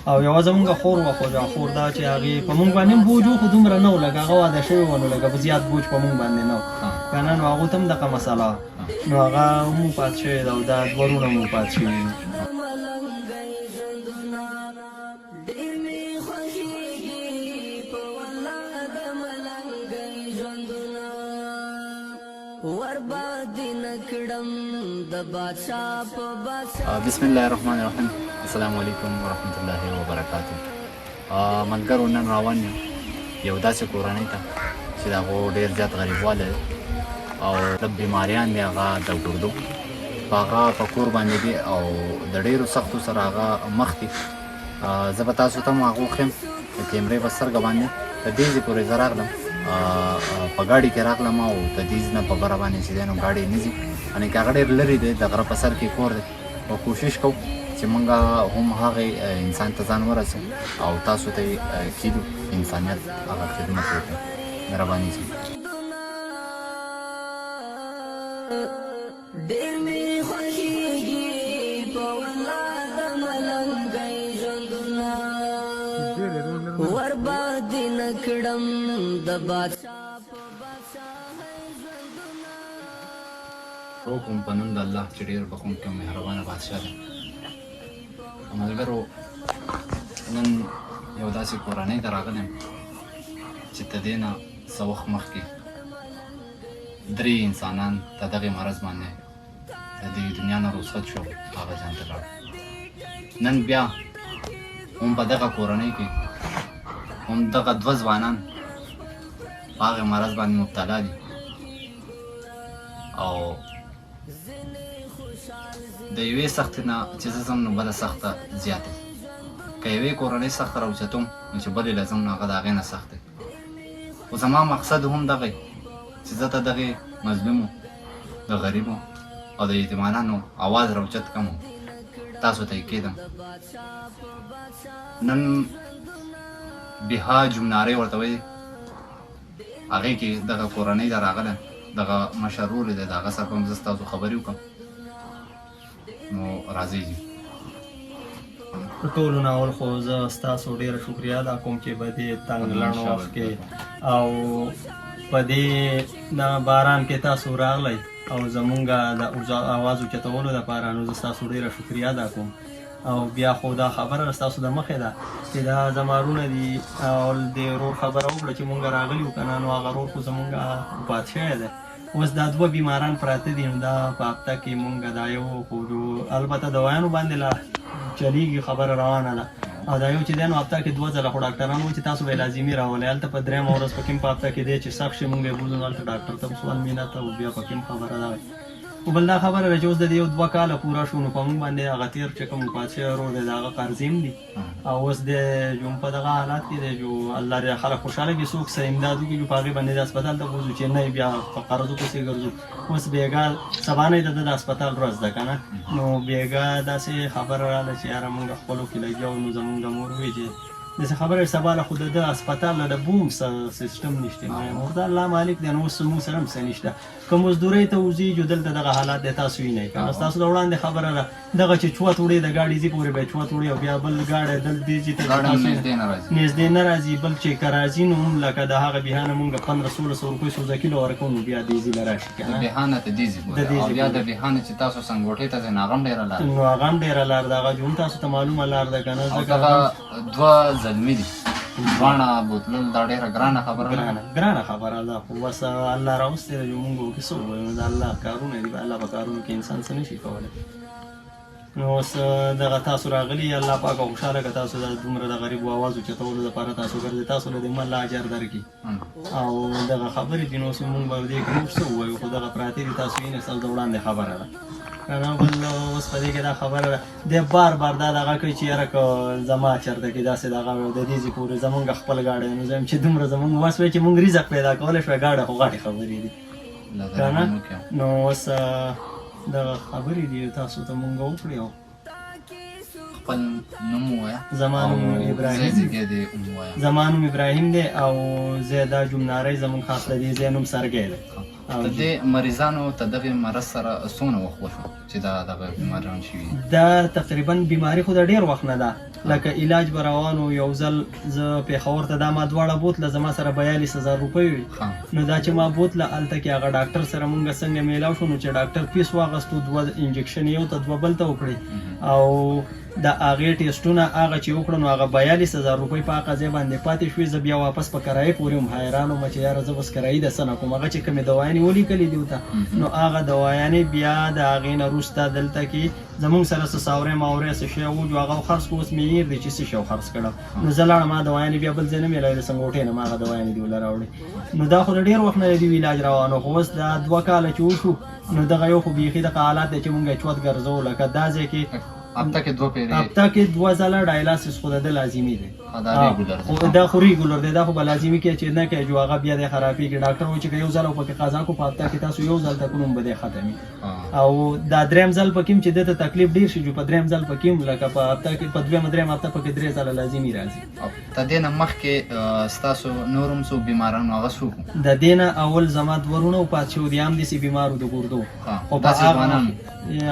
او یوه زمونږ خور وه خو دا خور دا چې هغې په مونږ باندې هم بوج و خو دومره نه و لږ هغه واده شوې وه نو لږ په زیات بوج په مونږ باندې نه و که نه نو هغو ته هم دغه مسله وه نو هغه هم وفات شوې ده او دا دوه وروڼه هم وفات شوي دي. بسم الله الرحمن الرحیم. السلام علیکم ورحمت الله وبرکاتہ. ملګرو نن روان یو داسې کورنۍ ته چې د هغو ډېر زیات غریبوالی او بیماریان دي هغه د ګردو په هغه په کور باندې دي او د ډېرو سختو سره هغه مخ دي. زه به تاسو ته هم هغه وښیم د کیمرې په سترګه باندې تر دې ځای پورې زه راغلم په ګاډي کې راغلم او د دې نه په بره باندې چې دی نو ګاډی نه ځي یعنې که هغه ډېر لرې دی د غره په سر کې کور دی او کوشش کوو چې موږ هم هغې انسان ته ځان ورسوو او تاسو ته یې کیدو انسانیت هغه خدمت وکړو. مهرباني زما. روکم په نوم د الله چې ډېر بخښونکی او مهربانه بادشاه دی. ملګرو نن یو داسې کورنۍ ته راغلی یم چې تر دې نه څه وخت مخکې 3 انسانان د دغې مرض باندې د دې دنیا نه رخصت شو هغه ځان ته لاړ. نن بیا هم په دغه کورنۍ کې هم دغه 2 ځوانان په هغې مرض باندې مبتلا دي او د یوې سختې نه چې زه ځم نو بله سخته زیاته که یوې کورنۍ سخته راوچتم نو چې بلې له ځم نو هغه د هغې نه سخت دی. خو زما مقصد هم دغه چې زه ته دغې مظلومو د غریبو او د یتیمانانو اواز راوچت کړم تاسو ته یې کېدم. نن بها جمنارې ورته وایي هغې کې دغه کورنۍ ته راغلی دغه مشر ورور دی د هغه سره به هم زه ستاسو خبرې وکړم نو راځئ ځو. په ټولو نه اول خو زه ستاسو ډېره شکریه ادا کوم چې په دې تنګ لنډ وخت کې او په دې باران کې تاسو راغلی او زمونږ د اواز اوچتولو دپاره نو زه ستاسو ډېره شکریه ادا کوم. او بیا خو دا خبره ستاسو د مخې ده چې دا زما وروڼه دي او د ورور خبره وکړه چې مونږ راغلي وو که نه نو هغه ورور خو زمونږ وفات شوی دی. اوس دا 2 بیماران پراته دي نو دا په هفته کې مونږ دا یو خو البته دوايانو باندې لا چلیږي خبره روانه ده او دا یو چې دی نو هفته کې 2 ځله خو ډاکټران وایي چې تاسو به یې لازمي راولئ هلته په 3مه ورځ په کوم په هفته کې دی چې سخت شي مونږ یې بوځو هلته ډاکټر ته سوال مینه ته او بیا په کوم خبره ده وایي. خو بل دا خبره ده چې اوس د دې 2 کاله پوره شو نو په مونږ باندې هغه تېر چې کوم وفات شوی ورور دی د هغه قرضې هم دي او اوس د جو په دغه حالات کې دی جو الله دې خلک خوشحاله کړي څوک سره امداد وکړي په هغې باندې د هسپتال ته بوځو چې نه بیا په قرضو پسې ګرځو. اوس بېګا سبا نه د د هسپتال ورځ ده که نه نو بېګا داسې خبره راغله چې یاره مونږ خپلو کې لګیا وو نو زمونږ د مور وایي چې داسې خبره سبا له خو د هسپتال نه د بوم سیسټم نشته نو دا الله مالک دی نو اوس مونږ سره هم څه نشته که مزدورۍ ته وځي جو دلته دغه حالات دی تاسو وینئ که نه ستاسو د وړاندې خبره ده دغه چې چوت وړې د ګاډي ځي پورې به یې چوت وړې او بیا بل ګاډی دلته ځي ته نږدې نه راځي بل چې که راځي نو هم لکه د هغه بېهانه مونږ 1500 روپۍ 100 کیلو ورکوو نو بیا دې ځي له راشي که نه بېهانه ته دې ځي او بیا د بېهانه چې تاسو سنګوټۍ ته ځئ نو هغه هم ډېره لار نو هغه هم ډېره لار ده هغه هم تاسو ته معلومه لار ده که نه او دغه 2 زلمي دي دواړه بوتلل دا ډېره ګرانه خبره ده ګرانه خبره ده خو بس الله راوستې ده چې مونږ وکړي څه ووایو د الله کارونه دي الله په کارونو کې انسان څه نشي کولی. نو اوس دغه تاسو راغلي الله پاک خوشحاله که تاسو د دومره د غریبو اواز اوچتولو دپاره تاسو ګرځئ تاسو له دې الله اجر درکړي او دغه خبرې دي نو اوس مونږ به دې کې نور څه ووایو خو دغه پراتې دي تاسو وینئ ستاسو د وړاندې خبره ده که نه بل اوس په دې کې دا خبره ده دی بار بار دا دغه کوي چې یاره که زما چېرته کې داسې دغه د دې ځای پورې زمونږ خپل ګاډی نو زه یم چې دومره زمونږ وس وایي چې مونږ رزق پیدا کولی شوی ګاډی خو غټې خبرې دي که نه نو اوس دغه خبرې دي تاسو ته مونږ وکړې او خپل نوم ووایه زما نوم او ابراهیم. ځای زیږی دی هم ووایه. زما نوم ابراهیم دی او زه دا جمناری زمونږ خاص د دې ځای نوم سرګی دی. او د دې مریضانو ته دغه مرض سره څومره وخت وشو چې دا دغه بیماریان شوي دي؟ دا تقریبا بیماری خو د ډیر وخت نه ده، لکه علاج به روانو. یو ځل زه پېښور ته دا ما دواړه بوتله زما سره 42,000 روپۍ وي. نو دا چې ما بوتله هلته کې هغه ډاکټر سره مونږ څنګه میلاو شو، نو چې ډاکټر فیس واغستو 2 انجکشن یو ته 2 بل ته وکړي او د هغې ټیسټونه هغه چې وکړو نو هغه 42,000 روپۍ په هغه ځای باندې پاتې شوې. زه بیا واپس په کرایې پورې هم حیران وم چې یاره زه بس کرایي د څه نه کوم. هغه چې کومې دوایانې ولیکلې دي ورته نو هغه دوایانې بیا د هغې نه وروسته دلته کې زمونږ سره څه ساورې ماورې څه شی وو جو هغه خرڅ کړو. اوس مې هېر دی چې څه شی خرڅ کړم. نو زه لاړم ما دوایانې بیا بل ځای نه میلاوې د سنګوټې نه ما هغه دوایانې دې وله راوړې. نو دا خو د ډېر وخت نه د دې علاج روانو، خو اوس دا 2 کاله چې وشو نو دغه یو خو بیخي دغه حالات دی چې مونږ یې چوت ګرځو. لکه دا ځای کې هفته کې 2 پیرې هفته کې 2 ځله ډایلاسیس خو د ده لازمي دی. خو دا خو ریګولر دی، دا خو به لازمي کې چې نه کوي جو هغه بیا د خرابېږي. ډاکټر وایي چې که یو ځل پکې قضا کو په هفته کې تاسو یو ځل تکو نوم به دی ختمي. او دا درېیم ځل پکې هم چې ده ته تکلیف ډېر شي جو په درېیم ځل پکې هم لکه په هفته کې په دویمه درېیم هفته پکې 3 ځله لازمي راځي. د دې نه مخکې ستاسو نور هم څوک بیماران هغه څوک وو؟ د دې نه اول زما 2 ورونه وفات شوي دي، هم داسې بیمار وو د ګردو. خو په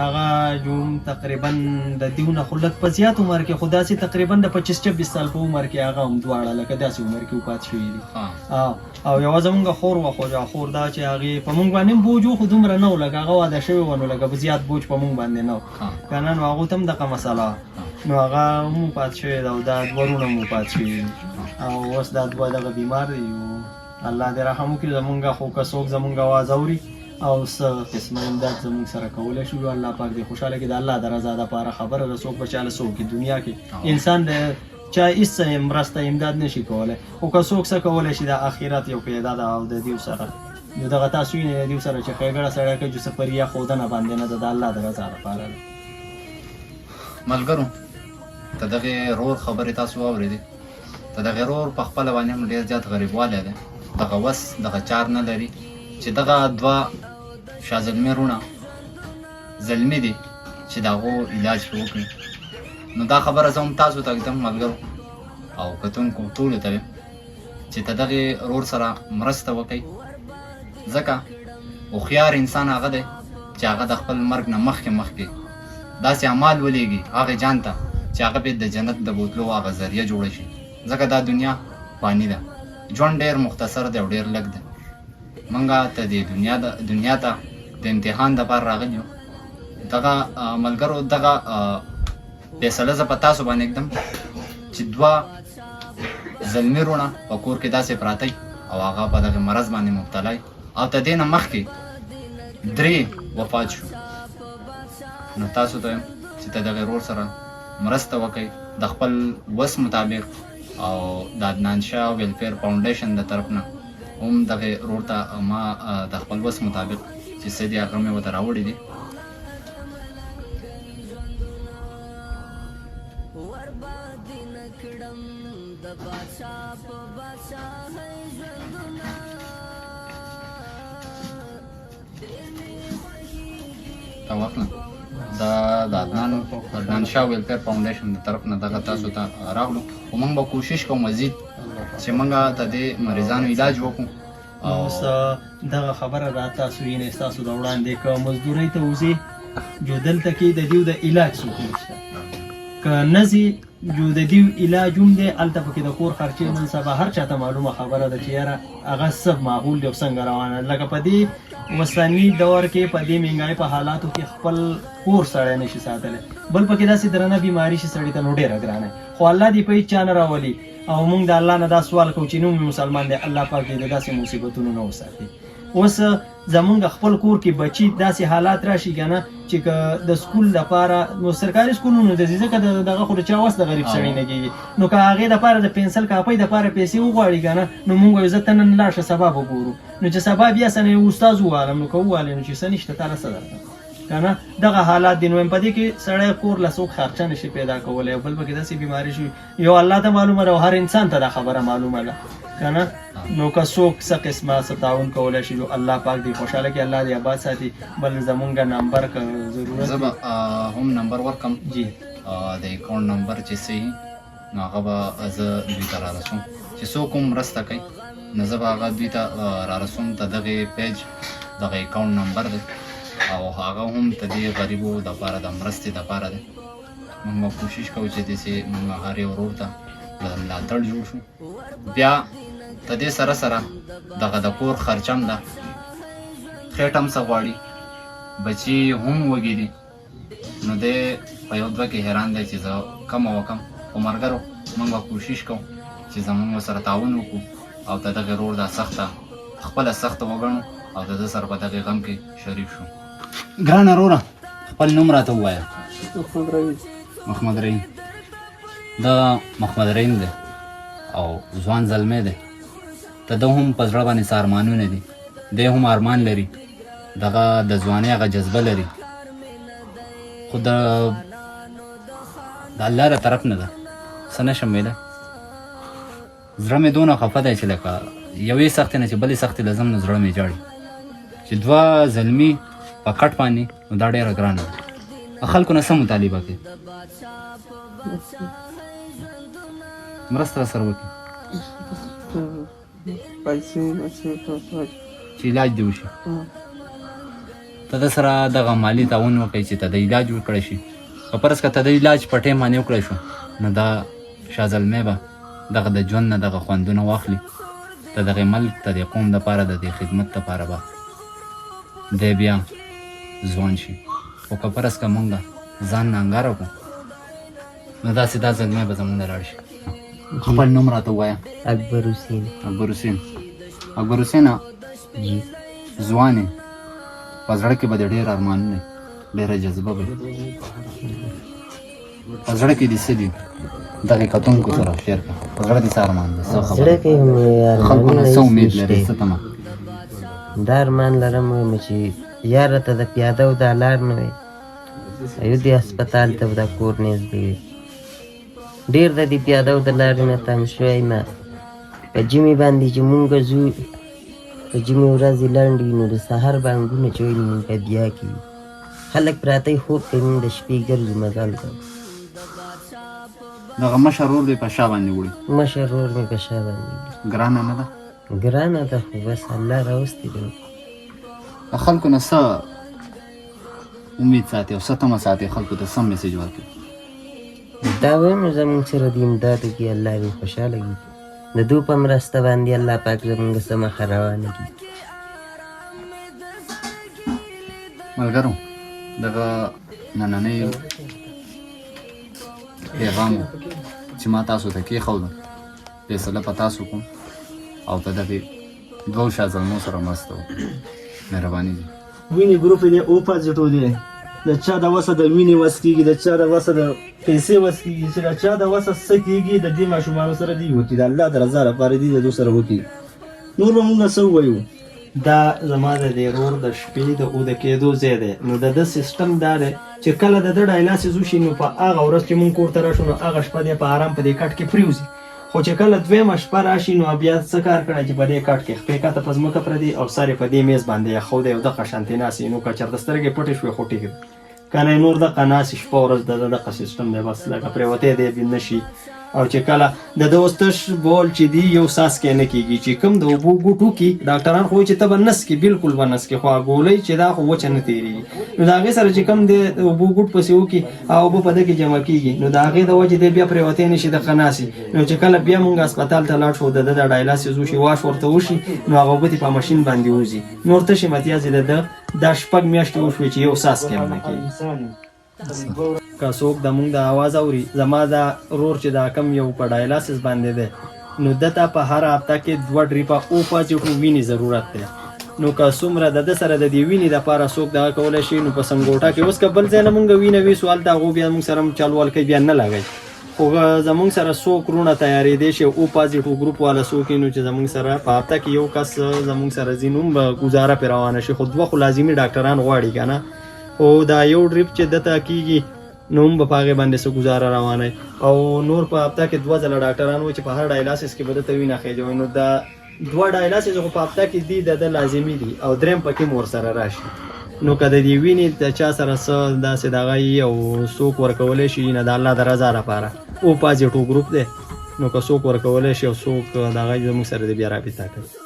هغه جو تقریبا د دېو نه خو لږ په زیات عمر کې خو داسې تقریبا د 25-26 سال په عمر کې هغه هم دواړه لکه داسې عمر کې وفات شوي دي. او یوه زمونږ خور وه خو خور دا چې هغې په مونږ باندې هم بوج و خو دومره نه و لکه هغه واده شوې وه نو لکه زیات بوج په مونږ باندې نه و که نه. نو هغو ته هم دغه مسله نو هغه هم وفات شوې ده او دا 2 ورونه هم وفات شوي دي او اوس دا 2 دغه بیمار دي. الله دې رحم وکړي زمونږ خو که څوک زمونږ اواز اوري او څه قسمه امداد زمونږ سره کولی شو الله پاک دې خوشحاله کړي. د الله د رضا دپاره خبره ده، څوک به چاله څوک دنیا کې انسان د چا هېڅ مرسته امداد نشي کولی، خو که څوک څه کولی شي د آخرت یو پیدا ده او د دیو سره نو دغه تاسو وینئ د دیو سره چې ښېګړه سړی کوي چې څه فریه ښودنه باندې نه ده د الله د رضا دپاره ده. ملګرو د دغې رور خبرې تاسو واورېدې. د دغې رور په خپله باندې هم ډېر زیات غریبوالی دی، دغه وس دغه چار نه لري چې دغه 2 شازلمي رونه زلمي دي چې د هغو علاج پرې وکړي. نو دا خبره زه هم تاسو ته ږدم ملګرو او کتونکو ټولو ته وایم چې د دغې رور سره مرسته وکړئ، ځکه هوښیار انسان هغه دی چې هغه د خپل مرګ نه مخکې داسې اعمال ولېږي هغې جان ته چې هغه به د جنت د بوتلو هغه ذریعه جوړه شي. ځکه دا دنیا فاني ده، ژوند ډېر مختصر دی او ډېر لږ دی. موږ ته د دنیا ته د امتحان دپاره راغلي یو. دغه ملګرو دغه فیصله زه په تاسو باندې ږدم چې 2 زلمي رونه په کور کې داسې پراته او هغه په دغه مرض باندې مبتلا او د دې نه مخکې 3 وفات شو. نو تاسو ته چې د دغه رور سره مرسته وکړئ د خپل وس مطابق او د عدنان شاه ویلفیر فاونډیشن د طرف نه هم دغه رور ته ما د خپل وس مطابق چې څه دي هغه مې ورته راوړي دي. دا واخله دا د عدنان شاه ویلفیر فاونډیشن د طرف نه دغه تاسو ته راغلو خو موږ به کوشش کوو مزید چې موږ ته د مریضانو علاج وکړو. اوس دغه خبره را تاسو وینئ ستاسو د وړاندې که مزدورۍ ته وځې جو دلته کې د دیو د علاج څوک نشته، که نه ځې جو د دیو علاج هم دی هلته پکې د کور خرچې نن سبا هر چاته معلومه خبره ده چې یاره هغه څه معقول دی او څنګه روانه ده. لکه په دې وسطني دور کې په دې مهنګۍ په حالاتو کې خپل کور سړی نشي ساتلی، بل پکې داسې درنه بیماري شي سړي ته نو ډېره ګرانه خو الله دې په هېڅ چا نه راولي او موږ د الله نه دا سوال کوو چې نوم مسلمان دی الله پاک دې د داسې مصیبتونو نه وساتي. اوس زمونږ خپل کور کې بچي داسې حالات راشي که نه چې که د سکول دپاره نو سرکاري سکولونو د ځي ځکه دغه خو د چا وس د غریب سړي نه کېږي نو که هغې دپاره د پنسل کاپۍ دپاره پیسې وغواړي که نه نو مونږ وایو زه ته نن لاړ شه سبا به ګورو نو چې سبا بیا څه نه یو استاذ ووالم نو که ووالې نو چې څه نشته تا له څه درته که نه دغه حالات دي. نو وایم په دې کې سړی کور له څوک خرچه نشي پیدا کولی او بل پکې داسې بیماري شي یو الله ته معلومه ده او هر انسان ته دا خبره معلومه ده که نه نو که څوک څه قسمه څه تعاون کولی شي نو الله پاک دې خوشحاله کړي الله دې آباد ساتي. بل زمونږ نمبر که ضرورت زه به هم نمبر ورکړم جی د اکاونټ نمبر چې صحیح نو هغه به زه دوی ته رارسوم چې څوک هم مرسته کوي نو زه به هغه دوی ته رارسوم ته دغې پیج دغه اکاونټ نمبر دی او هغه هم د دې غریبو دپاره د مرستې دپاره دی موږ به کوشش کوو چې داسې موږ هر یو ورور ته ملاتړ جوړ شو بیا د دې سره سره دغه د کور خرچه هم ده خېټه هم څه غواړي بچي هم وږي دي نو دی په یو دوه کې حیران دی چې زه کم وکم خو ملګرو موږ به کوشش کوو چې زموږ سره تعاون وکړو او د دغې ورور دا سخته خپله سخته وګڼو او د ده سره په دغې غم کې شریک شو ګرانه وروره خپل نوم راته ووایه محمد رحیم دا محمد رحیم دی او ځوان زلمی دی د ده هم په زړه باندې څه ارمانونه دي دی هم ارمان لري دغه د ځوانۍ هغه جذبه لري خو د الله له طرف نه ده څه نشم ویلی زړه مې دونه خفه دی چې لکه یوې سختې نه چې بلې سختې لازم نو زړه مې جاړي چې دوه زلمي په کټ باندې نو دا ډېره ګرانه ده خلکو نه څه مطالبه کوي مرسته راسره وکړي چې علاج دې وشي ته د سره دغه مالي تعاون وکړئ چې ته د علاج وکړی شي که فرض که ته د علاج په ټیم باندې وکړی شو نو دا شاه زلمی به دغه د ژوند نه دغه خوندونه واخلي د دغې ملک د دې قوم دپاره د دې خدمت دپاره به دی بیا ځوان شي خو که فرض که مونږ ځان نه انګاره کړو نو داسې دا زلمی به زمونږ نه لاړ شي خپل نوم راته ووایه اکبر حسین اکبر حسینه ځوان یې په زړه کې به دې ډېر ارمانونه ډېره جذبه به په زړه کې دې څه دي دغې کتونکو سره شیر کړه په زړه دې څه ارمان دی څه زړه کې مې خلکو نه څه امید ارمانونه لرې څه شته. تمه دا ارمان لرم وایم چې یاره ته د پیاده او دا لار نه وی ایو دې هسپتال ته دا کور نږدې وي ډېر د دې پیاده او د لارې نه تنګ شوی ما په جمعې باندې چې مونږ ځو په جمعې ورځې لنډ وي نو د سهار بانګونه چې وایي مونږ په بیا کې وي خلک پراته وي خوب کوي مونږ د شپې ګرځو مزل کوو دغه مشر ورور دې په شا باندې وړي مشر ورور مې په شا باندې وي. ګرانه نه ده ګرانه ده خو بس الله راوستي دی د خلکو نه څه امید ساتي او څه تمه ساتي خلکو ته سم میسیج ورکړي دا وایم زموږ سره د امدادو کې الله دې خوشحاله کړي د دو په مرسته باندې الله پاک زموږ څه مخه روانه کړي ملګرو دغه نننی پیغام چې ما تاسو ته کېښودم فیصله په تاسو کوم او په دغې دوو شاه زلمو سره مرسته وکړئ مهرباني دي وینې ګروپ دی او پازیټو دی د چا د وسه د وینې وس کېږي د چا د وسه د پیسې وس کېږي چې د چا د وسه څه کېږي د دې ماشومانو سره دی وکړي د الله د رضا لپاره دی د دو سره وکړي نور به مونږ څه ووایو دا زما د دې رور د شپې د اوده کېدو ځای دی نو د ده سیسټم دا دی چې کله د ده ډایلاسیس وشي نو په هغه ورځ چې مونږ کور ته راشو نو هغه شپه دی په آرام په دې کټ کې پرېوځي خو چې کله دویمه شپه راشي نو بیا څه کار کړی چې په دې کټ کې خپې کاته په ځمکه پردي او سر یې په دې میز باندې ایښودی او دغه شانتې ناستې نو که چېرته سترګې پټې شوې خو ټیک ده که نه نور دغه ناستې شپه ورځ د ده دغه سیسټم دی بس لکه پرېوتی دی بې نه شي او چې کله د ده اوس تش بول چې دی یو ساس کې نه کېږي چې کوم د اوبو ګوټو کې ډاکټران خو وایي چې ته به نس کې بالکل به نس کې خو ګولۍ چې دا خو وچه نه تېرېږي نو د هغې سره چې کوم دی د اوبو ګوټ پسې وکړي او اوبه په ده کې جمع کېږي نو د هغې د وجې دی بیا پرېوتی نه شي دغه ناستې نو چې کله بیا مونږ هسپتال ته لاړ شو د ده د ډایلاسیس وشي واش ورته وشي نو هغه اوبه په ماشین باندې وځي نور تشې متیازې د ده دا شپږ میاشتې وشوې چې یو ساس کې هم نه کېږي که څوک د مونږ د اواز اوري زما دا رور چې دا کم یو په ډایلاسیس باندې دی نو ده ته په هر هفته کې 2 ډریپه او پازیټیو وینې ضرورت دی نو که څومره د ده سره د دې وینې دپاره څوک دغه کولی شي نو په سنګوټه کې اوس که بل ځای نه مونږ وینه ویسو هلته هغو بیا مونږ سره چلول کوي بیا نه لګوي خو زمونږ سره څو کورونه تیارېدی شي او پازیټیو ګروپ والا څوک نو چې زمونږ سره په هفته کې یو کس زمونږ سره ځي نو به ګزاره پرې روانه شي خو 2 خو لازمي ډاکټران غواړي که نه او دا یو ډریپ چې دته کېږي نو هم به په هغې باندې څه ګزاره روانه او نور په هفته کې 2 ځله ډاکټران وایي چې په هر ډایلاسیس کې به دته وینه خېجوي نو دا 2 ډایلاسیس خو په هفته کې دي د ده لازمي دي او درېم پکې هم ورسره راشي نو که د دې وینې د چا سره څه داسې دغه یي او څوک ورکولی شي نه د الله د رضا لپاره او پازیټیو ګروپ دی نو که څوک ورکولی شي او څوک دغه زموږ سره د بیا رابطه کوي